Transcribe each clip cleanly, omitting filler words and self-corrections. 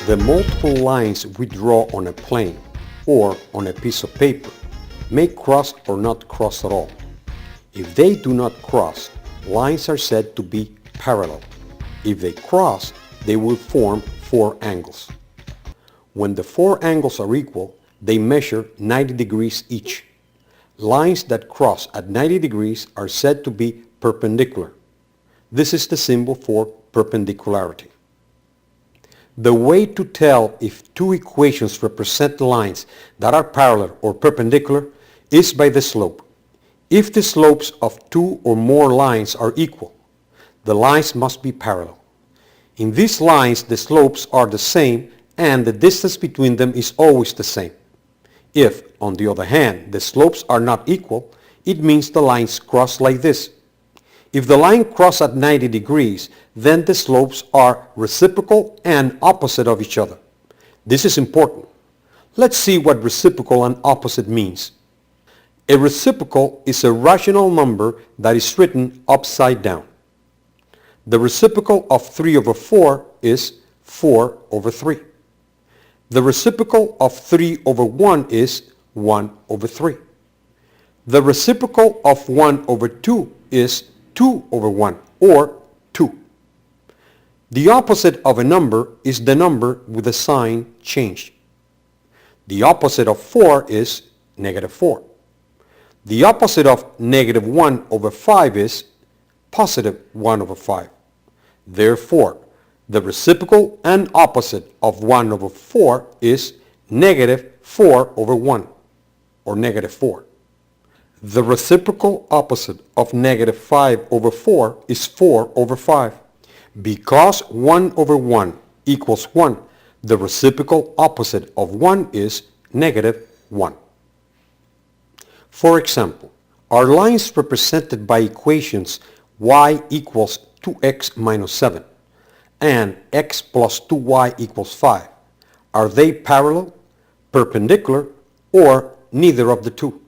The multiple lines we draw on a plane or on a piece of paper may cross or not cross at all. If they do not cross, lines are said to be parallel. If they cross, they will form four angles. When the four angles are equal, they measure 90 degrees each. Lines that cross at 90 degrees are said to be perpendicular. This is the symbol for perpendicularity. The way to tell if two equations represent lines that are parallel or perpendicular is by the slope. If the slopes of two or more lines are equal, the lines must be parallel. In these lines, the slopes are the same and the distance between them is always the same. If, on the other hand, the slopes are not equal, it means the lines cross like this. If the line crosses at 90 degrees, then the slopes are reciprocal and opposite of each other. This is important. Let's see what reciprocal and opposite means. A reciprocal is a rational number that is written upside down. The reciprocal of 3 over 4 is 4 over 3. The reciprocal of 3 over 1 is 1 over 3. The reciprocal of 1 over 2 is 2 over 1, or 2. The opposite of a number is the number with the sign changed. The opposite of 4 is negative 4. The opposite of negative 1 over 5 is positive 1 over 5. Therefore, the reciprocal and opposite of 1 over 4 is negative 4 over 1, or negative 4. The reciprocal opposite of negative 5 over 4 is 4 over 5. Because 1 over 1 equals 1, the reciprocal opposite of 1 is negative 1. For example, are lines represented by equations y equals 2x minus 7 and x plus 2y equals 5, are they parallel, perpendicular, or neither of the two?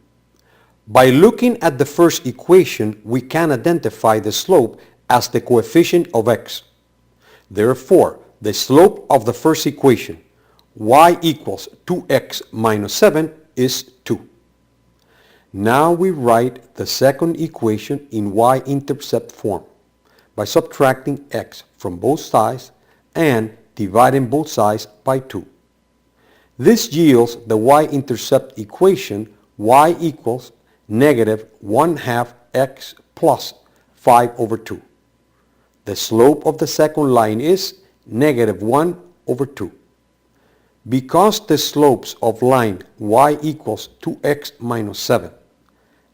By looking at the first equation, we can identify the slope as the coefficient of x. Therefore, the slope of the first equation, y equals 2x minus 7, is 2. Now we write the second equation in y-intercept form by subtracting x from both sides and dividing both sides by 2. This yields the y-intercept equation y equals negative 1/2 x plus 5 over 2. The slope of the second line is negative 1 over 2. Because the slopes of line y equals 2x minus 7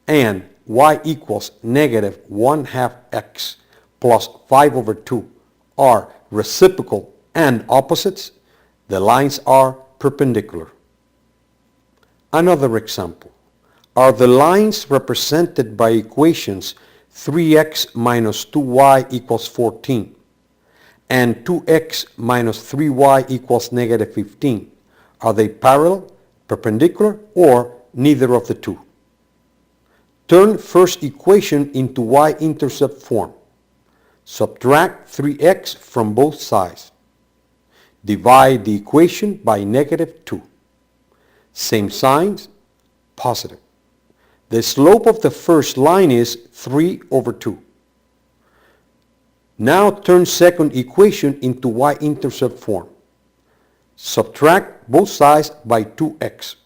and y equals negative 1/2 x plus 5 over 2 are reciprocal and opposites, the lines are perpendicular. Another example. Are the lines represented by equations 3x minus 2y equals 14 and 2x minus 3y equals negative 15, are they parallel, perpendicular, or neither of the two? Turn first equation into y-intercept form. Subtract 3x from both sides. Divide the equation by negative 2. Same signs, positive. The slope of the first line is 3 over 2. Now turn second equation into y-intercept form. Subtract both sides by 2x.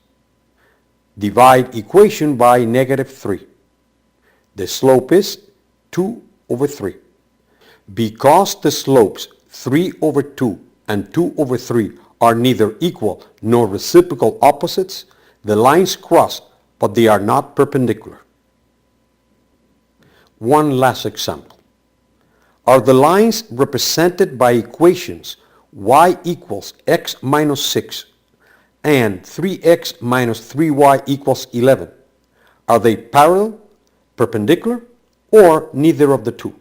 Divide equation by negative 3. The slope is 2 over 3. Because the slopes 3 over 2 and 2 over 3 are neither equal nor reciprocal opposites, the lines cross, but they are not perpendicular. One last example. Are the lines represented by equations y equals x minus 6 and 3x minus 3y equals 11, are they parallel, perpendicular, or neither of the two?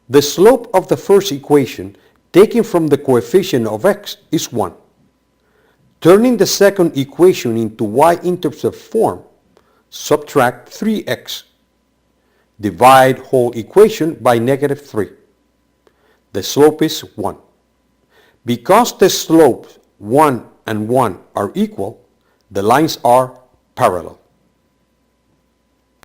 The slope of the first equation taken from the coefficient of x is 1. Turning the second equation into y-intercept form, subtract 3x. Divide whole equation by negative 3. The slope is 1. Because the slopes 1 and 1 are equal, the lines are parallel.